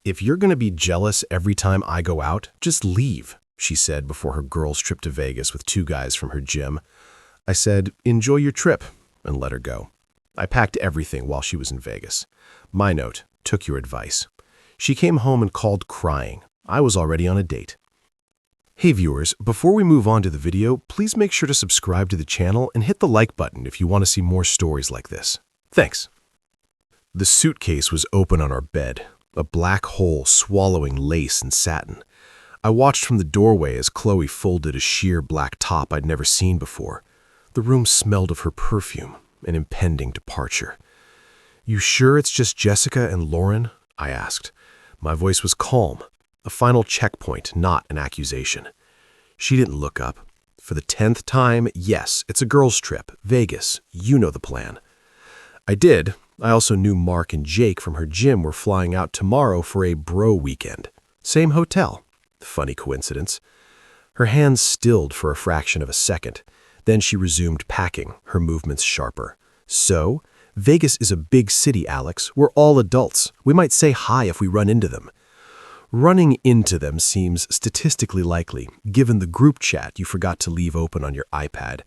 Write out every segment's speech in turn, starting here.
"If you're going to be jealous every time I go out, just leave," she said before her girls' trip to Vegas with 2 guys from her gym. I said, "Enjoy your trip," and let her go. I packed everything while she was in Vegas. My note: took your advice. She came home and called crying. I was already on a date. Hey viewers, before we move on to the video, please make sure to subscribe to the channel and hit the like button if you want to see more stories like this. Thanks. The suitcase was open on our bed, a black hole swallowing lace and satin. I watched from the doorway as Qley folded a sheer black top I'd never seen before. The room smelled of her perfume, an impending departure. "You sure it's just Jessica and Lauren?" I asked. My voice was calm, a final checkpoint, not an accusation. She didn't look up. "For the 10th time, yes, it's a girls' trip, Vegas. You know the plan." I did. I also knew Mark and Jake from her gym were flying out tomorrow for a bro weekend. Same hotel. Funny coincidence. Her hands stilled for a fraction of a second. Then she resumed packing, her movements sharper. "So, Vegas is a big city, Alex. We're all adults. We might say hi if we run into them." Running into them seems statistically likely, given the group chat you forgot to leave open on your iPad.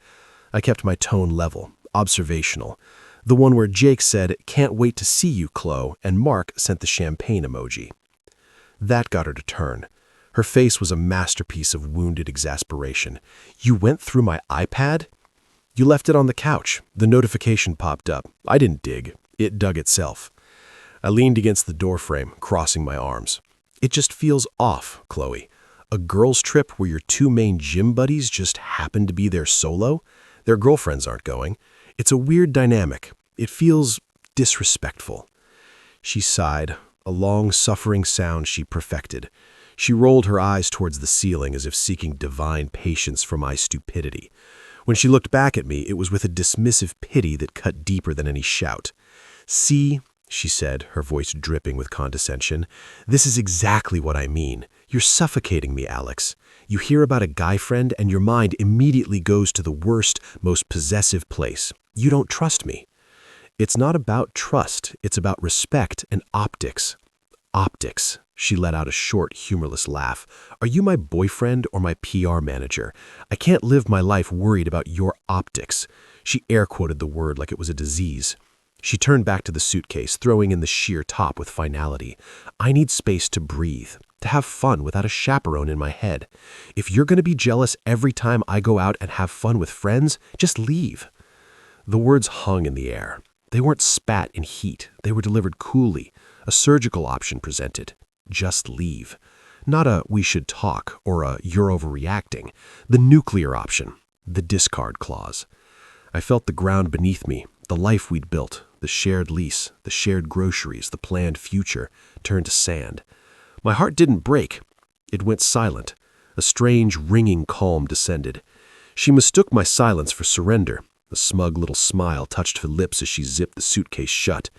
I kept my tone level, observational. The one where Jake said, "Can't wait to see you, Qley," and Mark sent the champagne emoji. That got her to turn. Her face was a masterpiece of wounded exasperation. "You went through my iPad?" "You left it on the couch. The notification popped up. I didn't dig. It dug itself." I leaned against the doorframe, crossing my arms. "It just feels off, Qley. A girls' trip where your 2 main gym buddies just happen to be there solo? Their girlfriends aren't going. It's a weird dynamic. It feels disrespectful." She sighed, a long, suffering sound she perfected. She rolled her eyes towards the ceiling as if seeking divine patience for my stupidity. When she looked back at me, it was with a dismissive pity that cut deeper than any shout. "See," she said, her voice dripping with condescension, "this is exactly what I mean. You're suffocating me, Alex. You hear about a guy friend and your mind immediately goes to the worst, most possessive place. You don't trust me." "It's not about trust. It's about respect and optics." "Optics." She let out a short, humorless laugh. "Are you my boyfriend or my PR manager? I can't live my life worried about your optics." She air-quoted the word like it was a disease. She turned back to the suitcase, throwing in the sheer top with finality. "I need space to breathe, to have fun without a chaperone in my head. If you're going to be jealous every time I go out and have fun with friends, just leave." The words hung in the air. They weren't spat in heat. They were delivered coolly, a surgical option presented. Just leave. Not a "we should talk" or a "you're overreacting." The nuclear option. The discard clause. I felt the ground beneath me, the life we'd built, the shared lease, the shared groceries, the planned future, turned to sand. My heart didn't break. It went silent. A strange, ringing calm descended. She mistook my silence for surrender. A smug little smile touched her lips as she zipped the suitcase shut.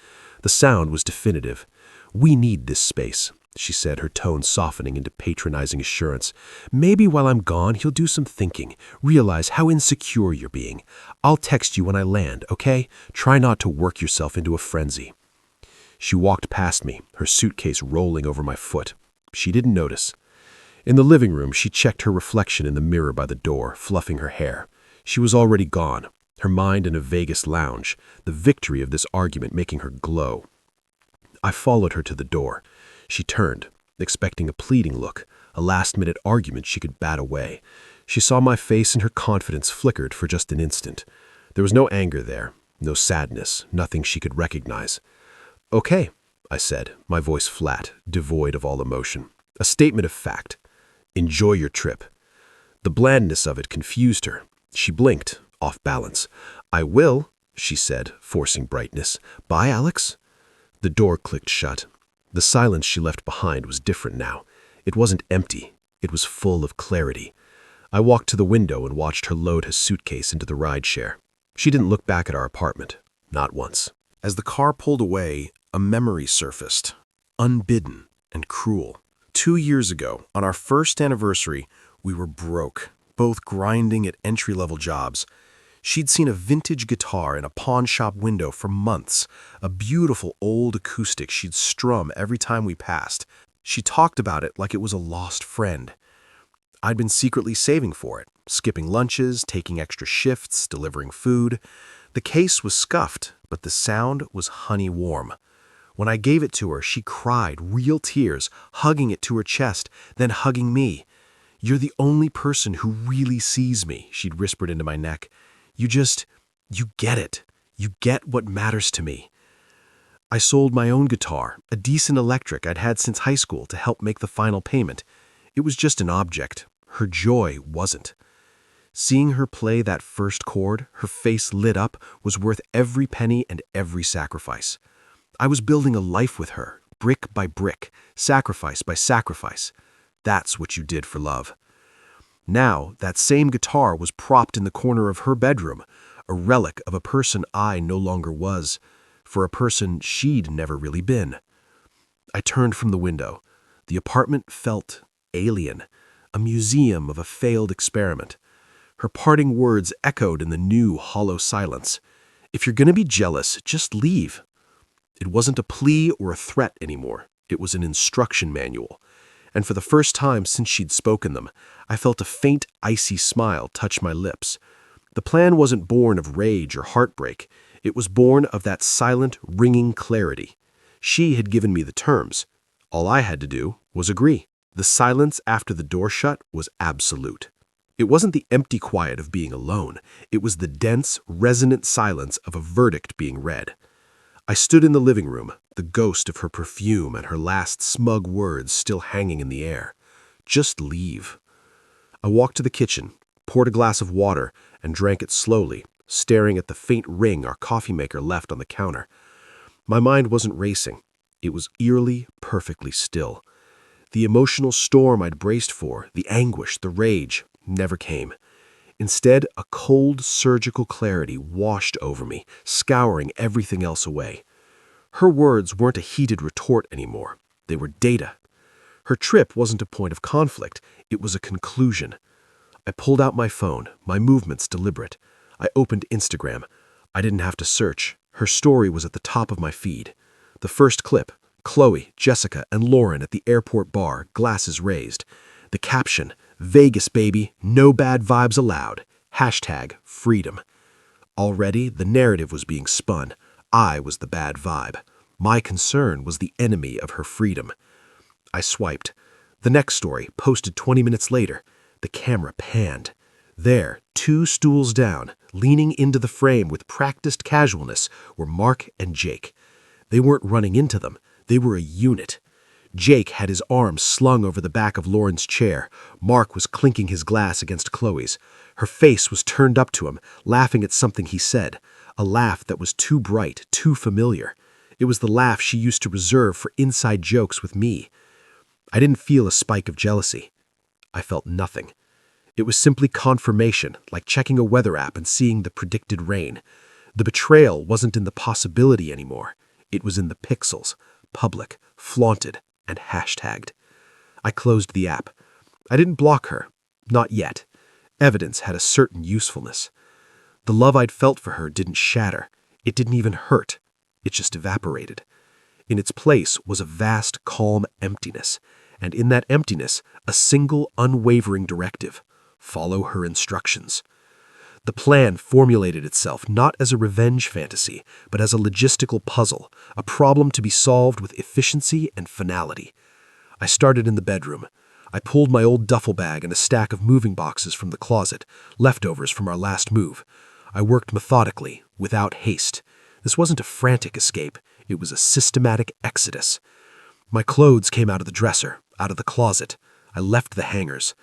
The sound was definitive. "We need this space," she said, her tone softening into patronizing assurance. "Maybe while I'm gone, he'll do some thinking, realize how insecure you're being. I'll text you when I land, okay? Try not to work yourself into a frenzy." She walked past me, her suitcase rolling over my foot. She didn't notice. In the living room, she checked her reflection in the mirror by the door, fluffing her hair. She was already gone, her mind in a Vegas lounge, the victory of this argument making her glow. I followed her to the door. She turned, expecting a pleading look, a last-minute argument she could bat away. She saw my face and her confidence flickered for just an instant. There was no anger there, no sadness, nothing she could recognize. "Okay," I said, my voice flat, devoid of all emotion. A statement of fact. "Enjoy your trip." The blandness of it confused her. She blinked, off balance. "I will," she said, forcing brightness. "Bye, Alex." The door clicked shut. The silence she left behind was different now. It wasn't empty. It was full of clarity. I walked to the window and watched her load his suitcase into the rideshare. She didn't look back at our apartment. Not once. As the car pulled away, a memory surfaced. Unbidden and cruel. 2 years ago, on our first anniversary, we were broke, both grinding at entry-level jobs. She'd seen a vintage guitar in a pawn shop window for months, a beautiful old acoustic she'd strum every time we passed. She talked about it like it was a lost friend. I'd been secretly saving for it, skipping lunches, taking extra shifts, delivering food. The case was scuffed, but the sound was honey warm. When I gave it to her, she cried, real tears, hugging it to her chest, then hugging me. "You're the only person who really sees me," she'd whispered into my neck. You get it. You get what matters to me." I sold my own guitar, a decent electric I'd had since high school, to help make the final payment. It was just an object. Her joy wasn't. Seeing her play that first chord, her face lit up, was worth every penny and every sacrifice. I was building a life with her, brick by brick, sacrifice by sacrifice. That's what you did for love. Now, that same guitar was propped in the corner of her bedroom, a relic of a person I no longer was, for a person she'd never really been. I turned from the window. The apartment felt alien, a museum of a failed experiment. Her parting words echoed in the new, hollow silence. "If you're going to be jealous, just leave." It wasn't a plea or a threat anymore. It was an instruction manual. And for the first time since she'd spoken them, I felt a faint, icy smile touch my lips. The plan wasn't born of rage or heartbreak. It was born of that silent, ringing clarity. She had given me the terms. All I had to do was agree. The silence after the door shut was absolute. It wasn't the empty quiet of being alone. It was the dense, resonant silence of a verdict being read. I stood in the living room, the ghost of her perfume and her last smug words still hanging in the air. Just leave. I walked to the kitchen, poured a glass of water, and drank it slowly, staring at the faint ring our coffee maker left on the counter. My mind wasn't racing. It was eerily, perfectly still. The emotional storm I'd braced for, the anguish, the rage, never came. Instead, a cold, surgical clarity washed over me, scouring everything else away. Her words weren't a heated retort anymore. They were data. Her trip wasn't a point of conflict. It was a conclusion. I pulled out my phone, my movements deliberate. I opened Instagram. I didn't have to search. Her story was at the top of my feed. The first clip, Qley, Jessica, and Lauren at the airport bar, glasses raised. The caption, "Vegas, baby, no bad vibes allowed. #freedom. Already, the narrative was being spun. I was the bad vibe. My concern was the enemy of her freedom. I swiped. The next story, posted 20 minutes later. The camera panned. There, 2 stools down, leaning into the frame with practiced casualness, were Mark and Jake. They weren't running into them. They were a unit. Jake had his arms slung over the back of Lauren's chair. Mark was clinking his glass against Chloe's. Her face was turned up to him, laughing at something he said, a laugh that was too bright, too familiar. It was the laugh she used to reserve for inside jokes with me. I didn't feel a spike of jealousy. I felt nothing. It was simply confirmation, like checking a weather app and seeing the predicted rain. The betrayal wasn't in the possibility anymore. It was in the pixels, public, flaunted, and hashtagged. I closed the app. I didn't block her. Not yet. Evidence had a certain usefulness. The love I'd felt for her didn't shatter. It didn't even hurt. It just evaporated. In its place was a vast, calm emptiness, and in that emptiness, a single, unwavering directive: follow her instructions. The plan formulated itself not as a revenge fantasy, but as a logistical puzzle, a problem to be solved with efficiency and finality. I started in the bedroom. I pulled my old duffel bag and a stack of moving boxes from the closet, leftovers from our last move. I worked methodically, without haste. This wasn't a frantic escape. It was a systematic exodus. My clothes came out of the dresser, out of the closet. I left the hangers.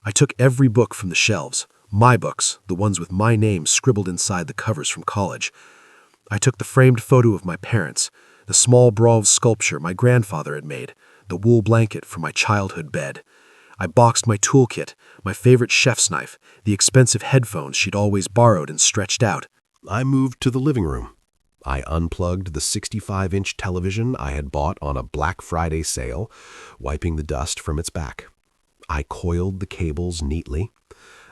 I took every book from the shelves. My books, the ones with my name scribbled inside the covers from college. I took the framed photo of my parents, the small bronze sculpture my grandfather had made, the wool blanket from my childhood bed. I boxed my toolkit, my favorite chef's knife, the expensive headphones she'd always borrowed and stretched out. I moved to the living room. I unplugged the 65-inch television I had bought on a Black Friday sale, wiping the dust from its back. I coiled the cables neatly.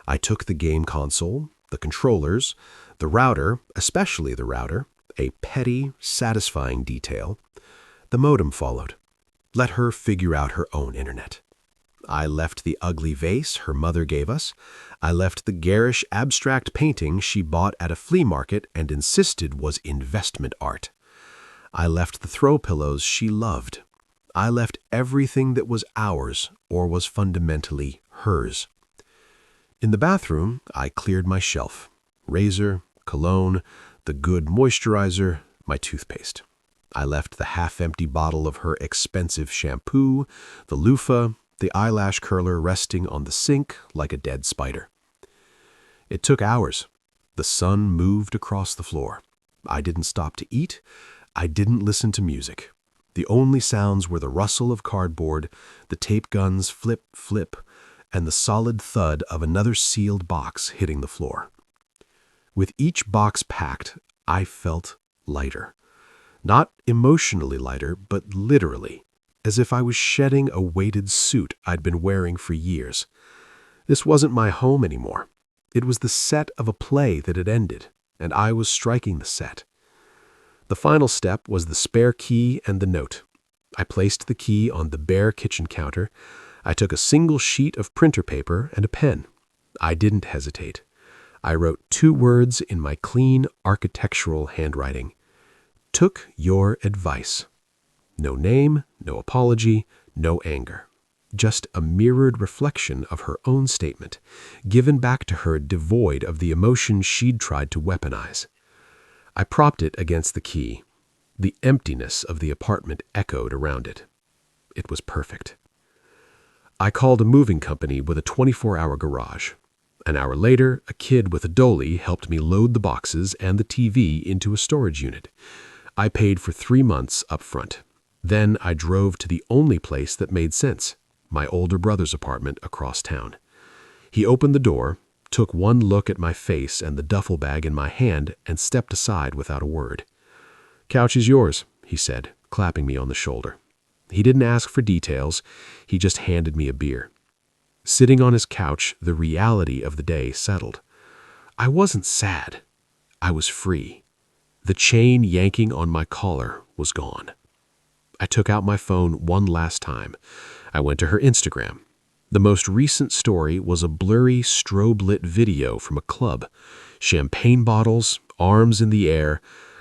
I took the game console, the controllers, the router, especially the router, a petty, satisfying detail. The modem followed. Let her figure out her own internet. I left the ugly vase her mother gave us. I left the garish abstract painting she bought at a flea market and insisted was investment art. I left the throw pillows she loved. I left everything that was ours or was fundamentally hers. In the bathroom, I cleared my shelf. Razor, cologne, the good moisturizer, my toothpaste. I left the half-empty bottle of her expensive shampoo, the loofah, the eyelash curler resting on the sink like a dead spider. It took hours. The sun moved across the floor. I didn't stop to eat. I didn't listen to music. The only sounds were the rustle of cardboard, the tape gun's flip, flip, and the solid thud of another sealed box hitting the floor. With each box packed, I felt lighter. Not emotionally lighter, but literally, as if I was shedding a weighted suit I'd been wearing for years. This wasn't my home anymore. It was the set of a play that had ended, and I was striking the set. The final step was the spare key and the note. I placed the key on the bare kitchen counter. I took a single sheet of printer paper and a pen. I didn't hesitate. I wrote 2 words in my clean architectural handwriting. Took your advice. No name, no apology, no anger. Just a mirrored reflection of her own statement, given back to her devoid of the emotion she'd tried to weaponize. I propped it against the key. The emptiness of the apartment echoed around it. It was perfect. I called a moving company with a 24-hour garage. An hour later, a kid with a dolly helped me load the boxes and the TV into a storage unit. I paid for 3 months up front. Then I drove to the only place that made sense, my older brother's apartment across town. He opened the door, took one look at my face and the duffel bag in my hand, and stepped aside without a word. "Couch is yours," he said, clapping me on the shoulder. He didn't ask for details. He just handed me a beer. Sitting on his couch, the reality of the day settled. I wasn't sad. I was free. The chain yanking on my collar was gone. I took out my phone one last time. I went to her Instagram. The most recent story was a blurry, strobe-lit video from a club. Champagne bottles, arms in the air,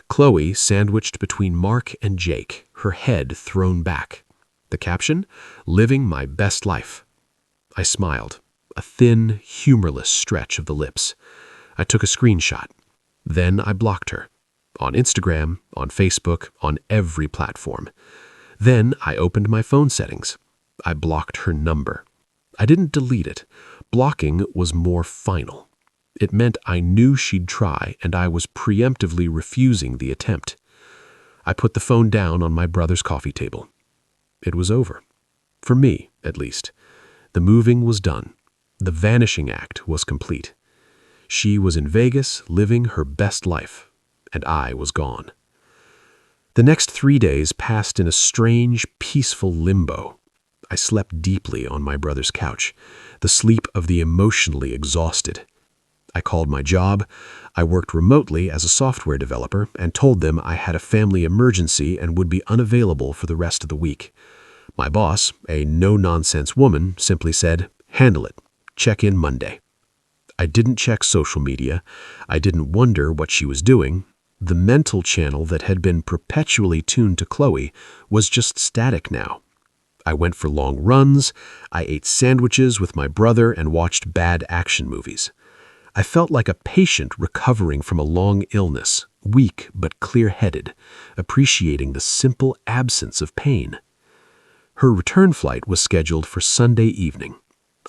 Qley sandwiched between Mark and Jake, her head thrown back. The caption, "Living my best life." I smiled, a thin, humorless stretch of the lips. I took a screenshot. Then I blocked her. On Instagram, on Facebook, on every platform. Then I opened my phone settings. I blocked her number. I didn't delete it. Blocking was more final. It meant I knew she'd try, and I was preemptively refusing the attempt. I put the phone down on my brother's coffee table. It was over. For me, at least. The moving was done. The vanishing act was complete. She was in Vegas, living her best life, and I was gone. The next 3 days passed in a strange, peaceful limbo. I slept deeply on my brother's couch, the sleep of the emotionally exhausted. I called my job. I worked remotely as a software developer and told them I had a family emergency and would be unavailable for the rest of the week. My boss, a no-nonsense woman, simply said, "Handle it. Check in Monday." I didn't check social media. I didn't wonder what she was doing. The mental channel that had been perpetually tuned to Qley was just static now. I went for long runs. I ate sandwiches with my brother and watched bad action movies. I felt like a patient recovering from a long illness, weak but clear-headed, appreciating the simple absence of pain. Her return flight was scheduled for Sunday evening.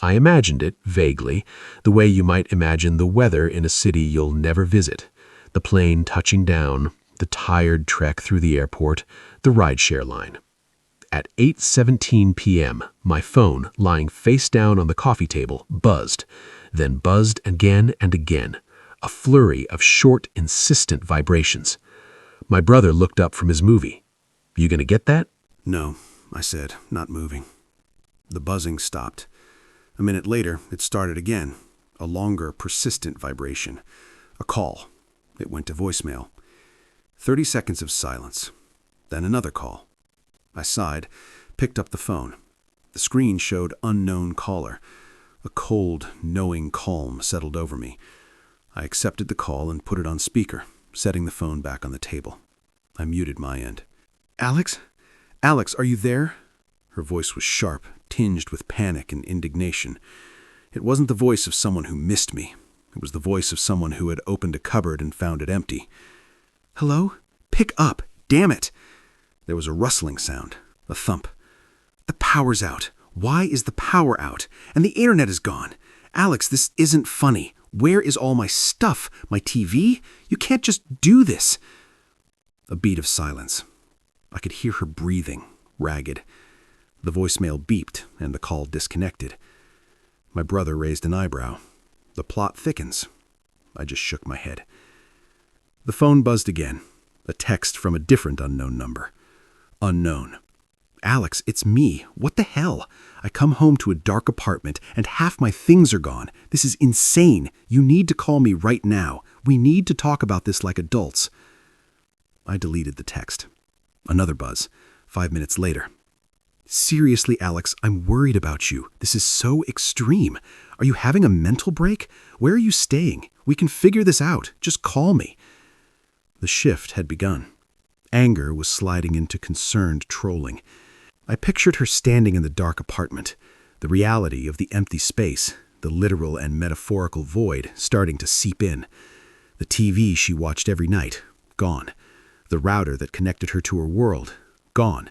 I imagined it, vaguely, the way you might imagine the weather in a city you'll never visit. The plane touching down, the tired trek through the airport, the rideshare line. At 8:17 p.m., my phone, lying face down on the coffee table, buzzed, then buzzed again and again, a flurry of short, insistent vibrations. My brother looked up from his movie. "You gonna get that?" "No," I said, not moving. The buzzing stopped. A minute later, it started again. A longer, persistent vibration. A call. It went to voicemail. 30 seconds of silence. Then another call. I sighed, picked up the phone. The screen showed unknown caller. A cold, knowing calm settled over me. I accepted the call and put it on speaker, setting the phone back on the table. I muted my end. "Alex? Alex, are you there?" Her voice was sharp, tinged with panic and indignation. It wasn't the voice of someone who missed me. It was the voice of someone who had opened a cupboard and found it empty. "Hello? Pick up! Damn it!" There was a rustling sound, a thump. "The power's out. Why is the power out? And the internet is gone. Alex, this isn't funny. Where is all my stuff? My TV? You can't just do this." A beat of silence. I could hear her breathing, ragged. The voicemail beeped, and the call disconnected. My brother raised an eyebrow. The plot thickens. I just shook my head. The phone buzzed again. A text from a different unknown number. Unknown. "Alex, it's me. What the hell? I come home to a dark apartment, and half my things are gone. This is insane. You need to call me right now. We need to talk about this like adults." I deleted the text. Another buzz. 5 minutes later. "Seriously, Alex, I'm worried about you. This is so extreme. Are you having a mental break? Where are you staying? We can figure this out. Just call me." The shift had begun. Anger was sliding into concerned trolling. I pictured her standing in the dark apartment, the reality of the empty space, the literal and metaphorical void starting to seep in. The TV she watched every night, gone. The router that connected her to her world, gone.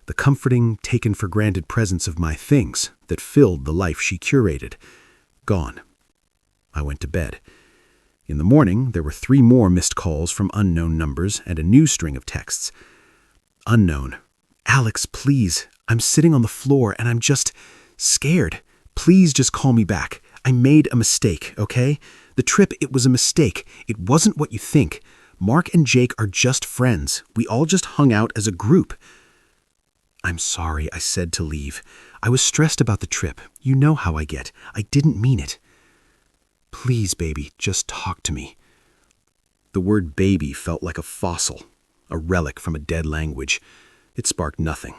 The comforting, taken-for-granted presence of my things that filled the life she curated, gone. I went to bed. In the morning, there were 3 more missed calls from unknown numbers and a new string of texts. Unknown. "Alex, please. I'm sitting on the floor and I'm just scared. Please just call me back. I made a mistake, okay? The trip, it was a mistake. It wasn't what you think. Mark and Jake are just friends. We all just hung out as a group." "I'm sorry," I said to leave. "I was stressed about the trip. You know how I get. I didn't mean it." "Please, baby, just talk to me." The word baby felt like a fossil, a relic from a dead language. It sparked nothing.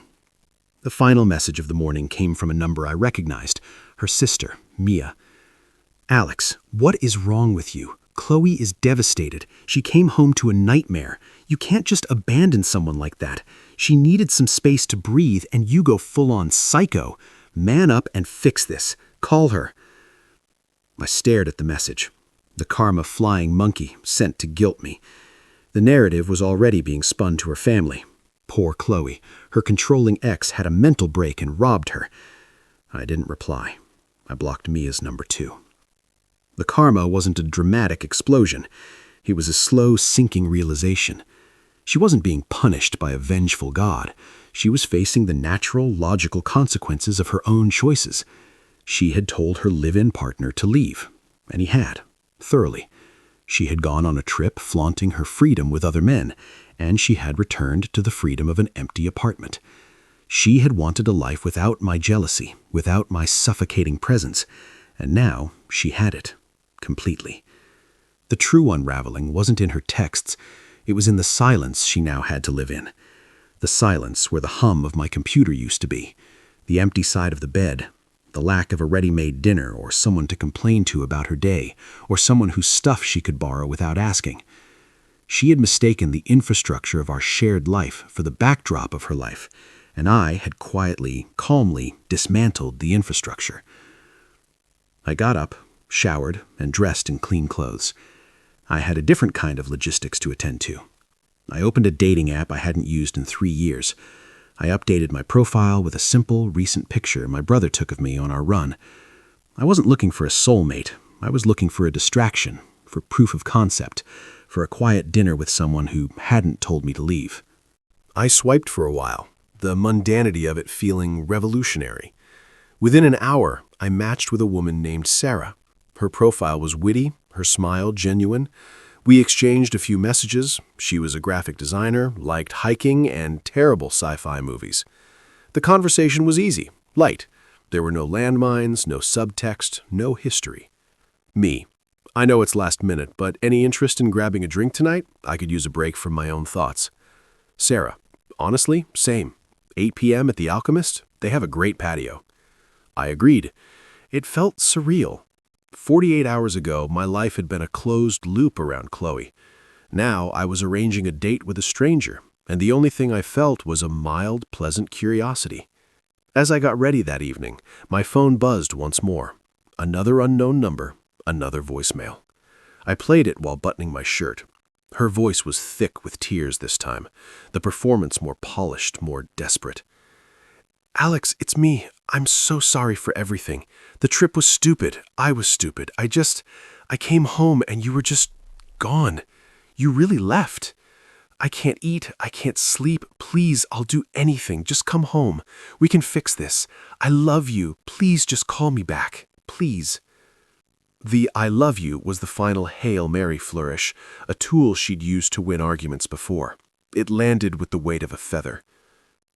The final message of the morning came from a number I recognized, her sister, Mia. "Alex, what is wrong with you? Qley is devastated. She came home to a nightmare. You can't just abandon someone like that. She needed some space to breathe, and you go full-on psycho. Man up and fix this. Call her." I stared at the message. The karma flying monkey sent to guilt me. The narrative was already being spun to her family. Poor Qley. Her controlling ex had a mental break and robbed her. I didn't reply. I blocked Mia's number 2. The karma wasn't a dramatic explosion. It was a slow, sinking realization. She wasn't being punished by a vengeful god. She was facing the natural, logical consequences of her own choices. She had told her live-in partner to leave, and he had, thoroughly. She had gone on a trip flaunting her freedom with other men, and she had returned to the freedom of an empty apartment. She had wanted a life without my jealousy, without my suffocating presence, and now she had it, completely. The true unraveling wasn't in her texts. It was in the silence she now had to live in. The silence where the hum of my computer used to be, the empty side of the bed, the lack of a ready-made dinner or someone to complain to about her day, or someone whose stuff she could borrow without asking. She had mistaken the infrastructure of our shared life for the backdrop of her life, and I had quietly, calmly dismantled the infrastructure. I got up, showered, and dressed in clean clothes. I had a different kind of logistics to attend to. I opened a dating app I hadn't used in 3 years. I updated my profile with a simple, recent picture my brother took of me on our run. I wasn't looking for a soulmate. I was looking for a distraction, for proof of concept, for a quiet dinner with someone who hadn't told me to leave. I swiped for a while, the mundanity of it feeling revolutionary. Within an hour, I matched with a woman named Sarah. Her profile was witty, her smile genuine. We exchanged a few messages. She was a graphic designer, liked hiking and terrible sci-fi movies. The conversation was easy, light. There were no landmines, no subtext, no history. Me. I know it's last minute, but any interest in grabbing a drink tonight? I could use a break from my own thoughts. Sarah. Honestly, same. 8 p.m. at The Alchemist? They have a great patio. I agreed. It felt surreal. 48 hours ago, my life had been a closed loop around Qley. Now I was arranging a date with a stranger, and the only thing I felt was a mild, pleasant curiosity. As I got ready that evening, my phone buzzed once more. Another unknown number, another voicemail. I played it while buttoning my shirt. Her voice was thick with tears this time, the performance more polished, more desperate. Alex, it's me. I'm so sorry for everything. The trip was stupid. I was stupid. I came home and you were just gone. You really left. I can't eat. I can't sleep. Please, I'll do anything. Just come home. We can fix this. I love you. Please just call me back. Please. The I love you was the final Hail Mary flourish, a tool she'd used to win arguments before. It landed with the weight of a feather.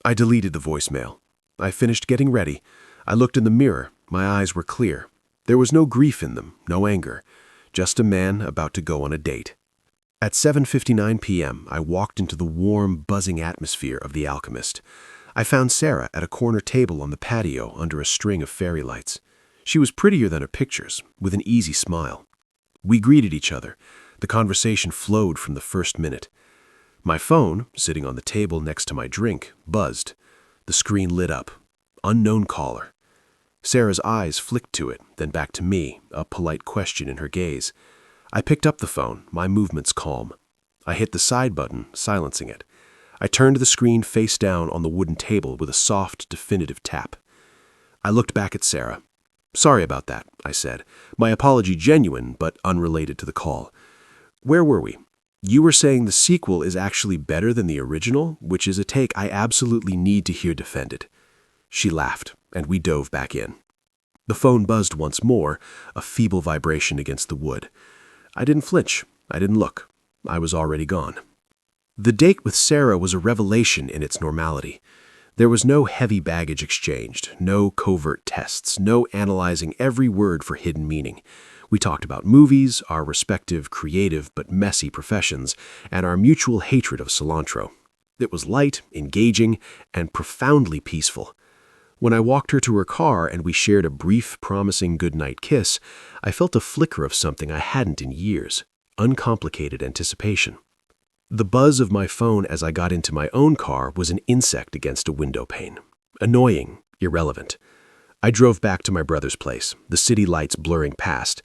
I deleted the voicemail. I finished getting ready. I looked in the mirror. My eyes were clear. There was no grief in them, no anger. Just a man about to go on a date. At 7:59 p.m., I walked into the warm, buzzing atmosphere of The Alchemist. I found Sarah at a corner table on the patio under a string of fairy lights. She was prettier than her pictures, with an easy smile. We greeted each other. The conversation flowed from the first minute. My phone, sitting on the table next to my drink, buzzed. The screen lit up. Unknown caller. Sarah's eyes flicked to it, then back to me, a polite question in her gaze. I picked up the phone, my movements calm. I hit the side button, silencing it. I turned the screen face down on the wooden table with a soft, definitive tap. I looked back at Sarah. Sorry about that, I said. My apology genuine, but unrelated to the call. Where were we? You were saying the sequel is actually better than the original, which is a take I absolutely need to hear defended. She laughed, and we dove back in. The phone buzzed once more, a feeble vibration against the wood. I didn't flinch. I didn't look. I was already gone. The date with Sarah was a revelation in its normality. There was no heavy baggage exchanged, no covert tests, no analyzing every word for hidden meaning. We talked about movies, our respective creative but messy professions, and our mutual hatred of cilantro. It was light, engaging, and profoundly peaceful. When I walked her to her car and we shared a brief, promising goodnight kiss, I felt a flicker of something I hadn't in years, uncomplicated anticipation. The buzz of my phone as I got into my own car was an insect against a window pane. Annoying, irrelevant. I drove back to my brother's place, the city lights blurring past.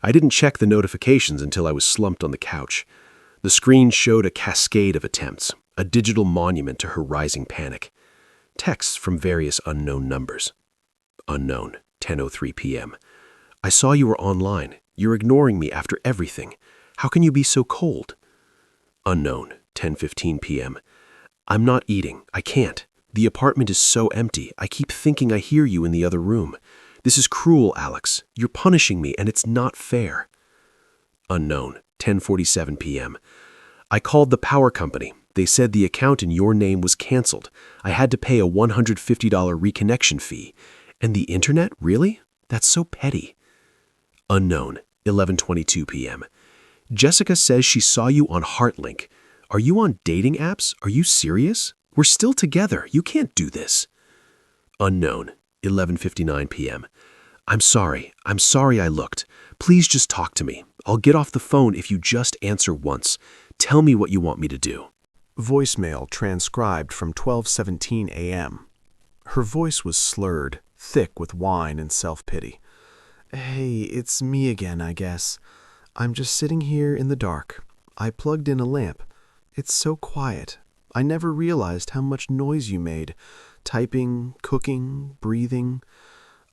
I didn't check the notifications until I was slumped on the couch. The screen showed a cascade of attempts, a digital monument to her rising panic. Texts from various unknown numbers. Unknown, 10:03 p.m. I saw you were online. You're ignoring me after everything. How can you be so cold? Unknown, 10:15 p.m. I'm not eating. I can't. The apartment is so empty. I keep thinking I hear you in the other room. This is cruel, Alex. You're punishing me, and it's not fair. Unknown, 10:47 p.m. I called the power company. They said the account in your name was canceled. I had to pay a $150 reconnection fee. And the internet, really? That's so petty. Unknown, 11:22 p.m. Jessica says she saw you on HeartLink. Are you on dating apps? Are you serious? We're still together. You can't do this. Unknown, 11:59 p.m. I'm sorry I looked. Please just talk to me. I'll get off the phone if you just answer once. Tell me what you want me to do. Voicemail transcribed from 12:17 a.m. Her voice was slurred, thick with whine and self-pity. Hey, it's me again, I guess. I'm just sitting here in the dark. I plugged in a lamp. It's so quiet. I never realized how much noise you made. Typing, cooking, breathing.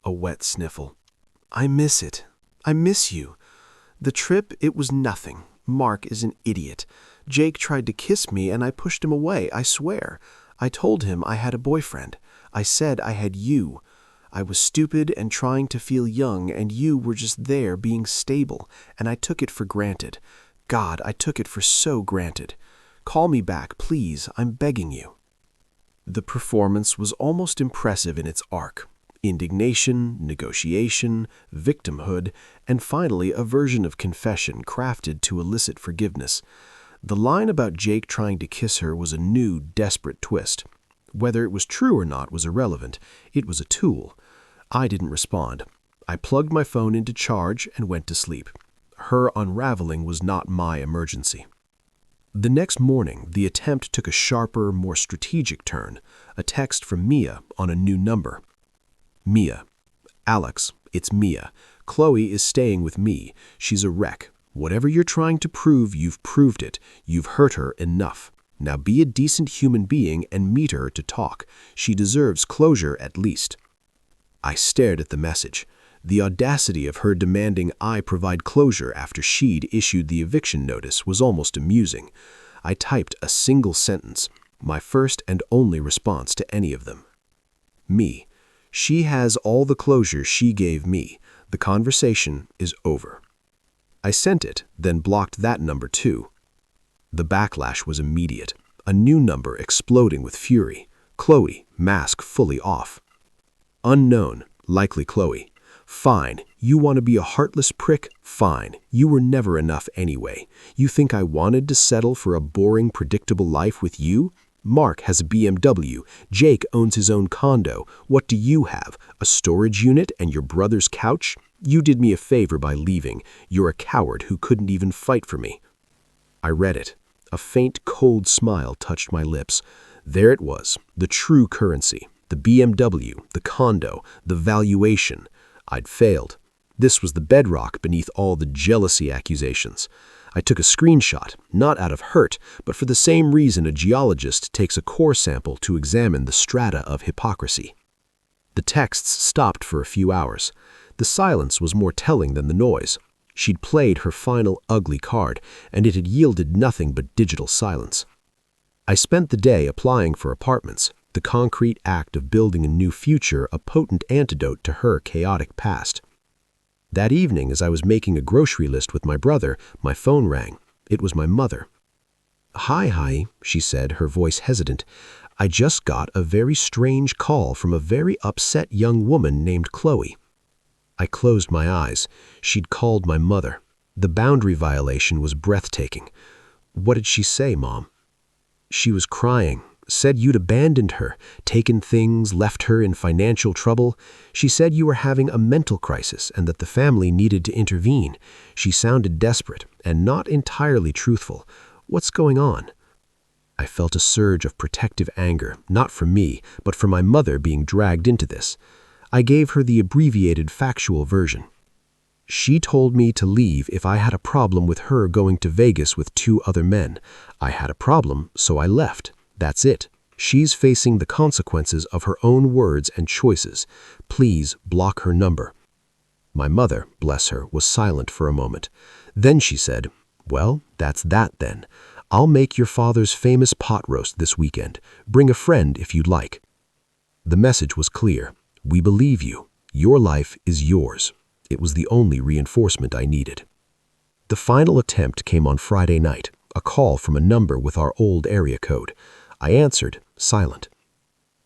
A wet sniffle. I miss it. I miss you. The trip, it was nothing. Mark is an idiot. Jake tried to kiss me and I pushed him away, I swear. I told him I had a boyfriend. I said I had you. I was stupid and trying to feel young, and you were just there being stable, and I took it for granted. God, I took it for so granted. Call me back, please. I'm begging you. The performance was almost impressive in its arc. Indignation, negotiation, victimhood, and finally a version of confession crafted to elicit forgiveness. The line about Jake trying to kiss her was a new, desperate twist. Whether it was true or not was irrelevant. It was a tool. I didn't respond. I plugged my phone into charge and went to sleep. Her unraveling was not my emergency. The next morning, the attempt took a sharper, more strategic turn. A text from Mia on a new number. Mia. Alex, it's Mia. Qley is staying with me. She's a wreck. Whatever you're trying to prove, you've proved it. You've hurt her enough. Now be a decent human being and meet her to talk. She deserves closure at least. I stared at the message. The audacity of her demanding I provide closure after she'd issued the eviction notice was almost amusing. I typed a single sentence, my first and only response to any of them. Me. She has all the closure she gave me. The conversation is over. I sent it, then blocked that number too. The backlash was immediate. A new number exploding with fury. Qley, mask fully off. Unknown, likely Qley. Fine, you want to be a heartless prick? Fine, you were never enough anyway. You think I wanted to settle for a boring, predictable life with you? Mark has a BMW. Jake owns his own condo. What do you have? A storage unit and your brother's couch? You did me a favor by leaving. You're a coward who couldn't even fight for me. I read it. A faint, cold smile touched my lips. There it was, the true currency. The BMW, the condo, the valuation. I'd failed. This was the bedrock beneath all the jealousy accusations. I took a screenshot, not out of hurt, but for the same reason a geologist takes a core sample to examine the strata of hypocrisy. The texts stopped for a few hours. The silence was more telling than the noise. She'd played her final ugly card, and it had yielded nothing but digital silence. I spent the day applying for apartments, the concrete act of building a new future a potent antidote to her chaotic past. That evening, as I was making a grocery list with my brother, my phone rang. It was my mother. Hi, she said, her voice hesitant. I just got a very strange call from a very upset young woman named Qley. I closed my eyes. She'd called my mother. The boundary violation was breathtaking. What did she say, Mom? She was crying. Said you'd abandoned her, taken things, left her in financial trouble. She said you were having a mental crisis and that the family needed to intervene. She sounded desperate and not entirely truthful. What's going on? I felt a surge of protective anger, not for me, but for my mother being dragged into this. I gave her the abbreviated factual version. She told me to leave if I had a problem with her going to Vegas with 2 other men. I had a problem, so I left. That's it. She's facing the consequences of her own words and choices. Please block her number. My mother, bless her, was silent for a moment. Then she said, well, that's that then. I'll make your father's famous pot roast this weekend. Bring a friend if you'd like. The message was clear. We believe you. Your life is yours. It was the only reinforcement I needed. The final attempt came on Friday night, a call from a number with our old area code. I answered, silent.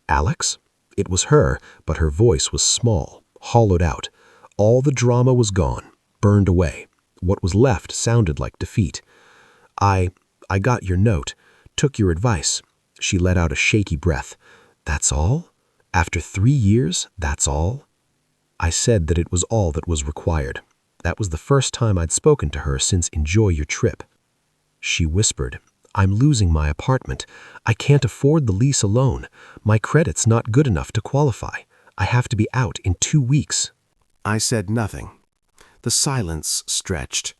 Alex? It was her, but her voice was small, hollowed out. All the drama was gone, burned away. What was left sounded like defeat. I got your note, took your advice. She let out a shaky breath. That's all? After 3 years, that's all? I said that it was all that was required. That was the first time I'd spoken to her since Enjoy Your Trip. She whispered, I'm losing my apartment. I can't afford the lease alone. My credit's not good enough to qualify. I have to be out in 2 weeks. I said nothing. The silence stretched.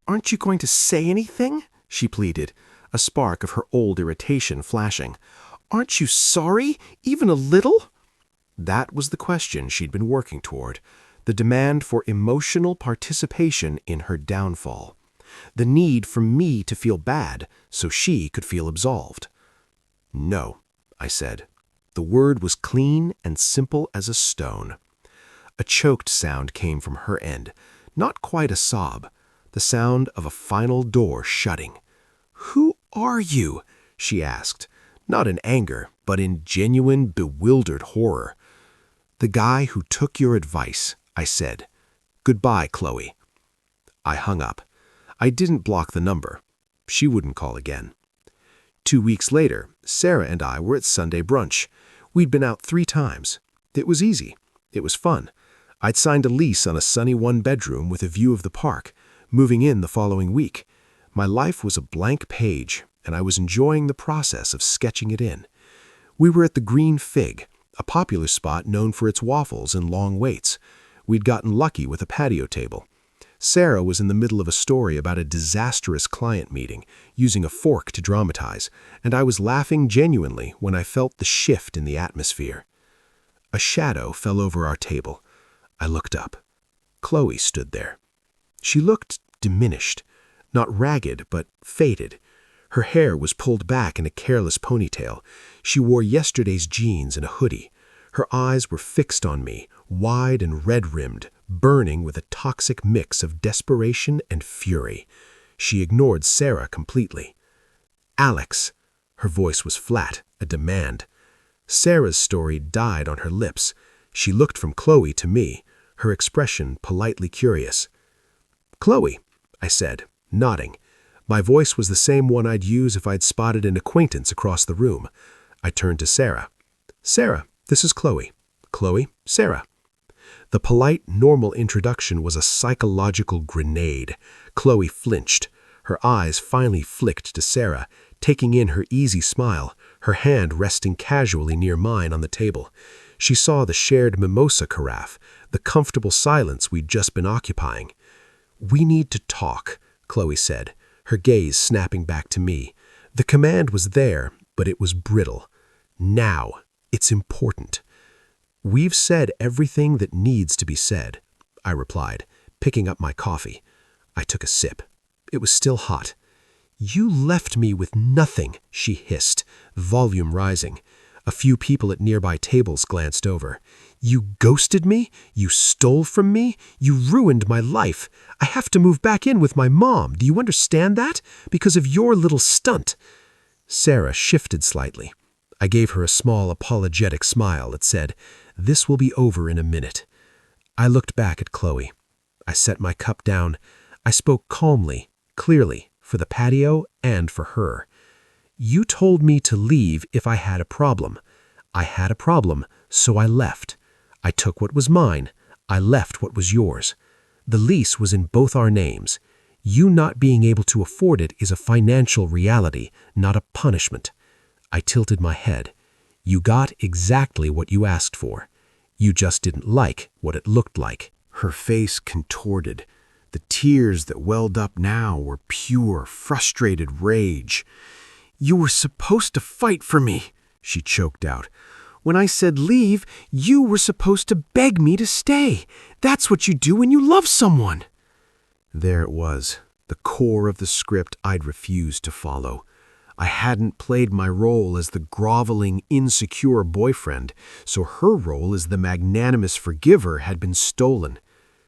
Aren't you going to say anything? She pleaded, a spark of her old irritation flashing. Aren't you sorry, even a little? That was the question she'd been working toward, the demand for emotional participation in her downfall. The need for me to feel bad so she could feel absolved. No, I said. The word was clean and simple as a stone. A choked sound came from her end, not quite a sob, the sound of a final door shutting. Who are you? She asked, not in anger, but in genuine, bewildered horror. The The guy who took your advice, I said. Goodbye, Qley. I hung up. I didn't block the number. She wouldn't call again. 2 weeks later, Sarah and I were at Sunday brunch. We'd been out 3 times. It was easy. It was fun. I'd signed a lease on a sunny 1-bedroom with a view of the park, moving in the following week. My life was a blank page, and I was enjoying the process of sketching it in. We were at the Green Fig, a popular spot known for its waffles and long waits. We'd gotten lucky with a patio table. Sarah was in the middle of a story about a disastrous client meeting, using a fork to dramatize, and I was laughing genuinely when I felt the shift in the atmosphere. A shadow fell over our table. I looked up. Qley stood there. She looked diminished, not ragged, but faded. Her hair was pulled back in a careless ponytail. She wore yesterday's jeans and a hoodie. Her eyes were fixed on me, wide and red-rimmed, burning with a toxic mix of desperation and fury. She ignored Sarah completely. "Alex." Her voice was flat, a demand. Sarah's story died on her lips. She looked from Qley to me, her expression politely curious. "Qley," I said, nodding. My voice was the same one I'd use if I'd spotted an acquaintance across the room. I turned to Sarah. "Sarah, this is Qley. Qley, Sarah." The polite, normal introduction was a psychological grenade. Qley flinched. Her eyes finally flicked to Sarah, taking in her easy smile, her hand resting casually near mine on the table. She saw the shared mimosa carafe, the comfortable silence we'd just been occupying. "We need to talk," Qley said, her gaze snapping back to me. The command was there, but it was brittle. "Now. It's important." "We've said everything that needs to be said," I replied, picking up my coffee. I took a sip. It was still hot. "You left me with nothing," she hissed, volume rising. A few people at nearby tables glanced over. "You ghosted me? You stole from me? You ruined my life. I have to move back in with my mom. Do you understand that? Because of your little stunt." Sarah shifted slightly. I gave her a small apologetic smile that said, "This will be over in a minute." I looked back at Qley. I set my cup down. I spoke calmly, clearly, for the patio and for her. "You told me to leave if I had a problem. I had a problem, so I left. I took what was mine. I left what was yours. The lease was in both our names. You not being able to afford it is a financial reality, not a punishment." I tilted my head. "You got exactly what you asked for. You just didn't like what it looked like." Her face contorted. The tears that welled up now were pure, frustrated rage. "You were supposed to fight for me," she choked out. "When I said leave, you were supposed to beg me to stay. That's what you do when you love someone." There it was, the core of the script I'd refused to follow. I hadn't played my role as the groveling, insecure boyfriend, so her role as the magnanimous forgiver had been stolen.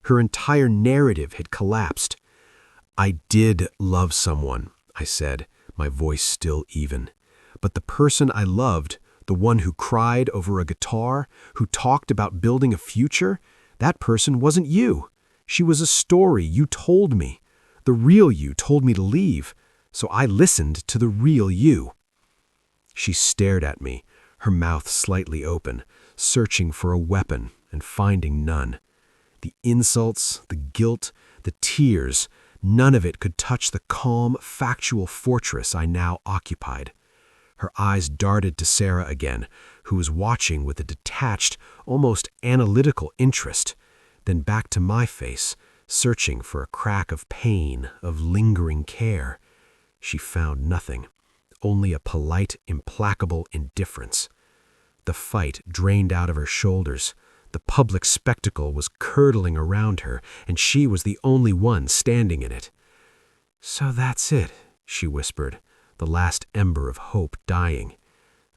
Her entire narrative had collapsed. "I did love someone," I said, my voice still even. "But the person I loved, the one who cried over a guitar, who talked about building a future, that person wasn't you. She was a story you told me. The real you told me to leave, so I listened to the real you." She stared at me, her mouth slightly open, searching for a weapon and finding none. The insults, the guilt, the tears, none of it could touch the calm, factual fortress I now occupied. Her eyes darted to Sarah again, who was watching with a detached, almost analytical interest, then back to my face, searching for a crack of pain, of lingering care. She found nothing, only a polite, implacable indifference. The fight drained out of her shoulders. The public spectacle was curdling around her, and she was the only one standing in it. "So that's it," she whispered, the last ember of hope dying.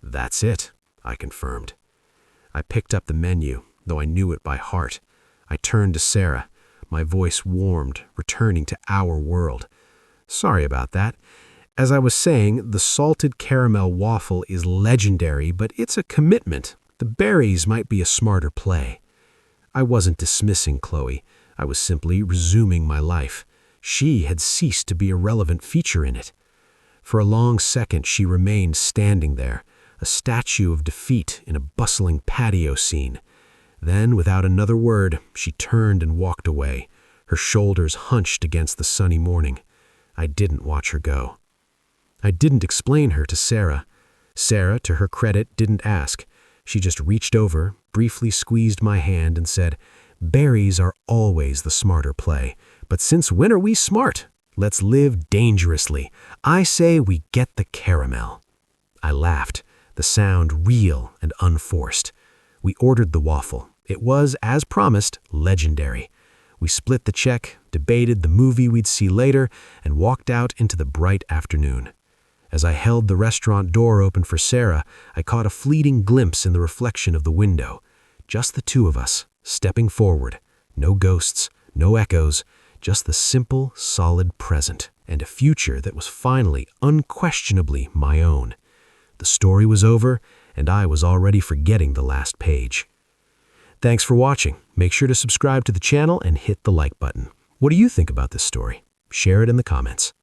"That's it," I confirmed. I picked up the menu, though I knew it by heart. I turned to Sarah. My voice warmed, returning to our world. "Sorry about that. As I was saying, the salted caramel waffle is legendary, but it's a commitment. The berries might be a smarter play. I wasn't dismissing Qley. I was simply resuming my life. She had ceased to be a relevant feature in it. For a long second she remained standing there, a statue of defeat in a bustling patio scene. Then, without another word, she turned and walked away, her shoulders hunched against the sunny morning. I didn't watch her go. I didn't explain her to Sarah. Sarah, to her credit, didn't ask. She just reached over, briefly squeezed my hand and said, "Berries are always the smarter play, but since when are we smart? Let's live dangerously. I say we get the caramel." I laughed, the sound real and unforced. We ordered the waffle. It was, as promised, legendary. We split the check, debated the movie we'd see later, and walked out into the bright afternoon. As I held the restaurant door open for Sarah, I caught a fleeting glimpse in the reflection of the window. Just the two of us, stepping forward. No ghosts, no echoes, just the simple, solid present, and a future that was finally, unquestionably my own. The story was over, and I was already forgetting the last page. Thanks for watching. Make sure to subscribe to the channel and hit the like button. What do you think about this story? Share it in the comments.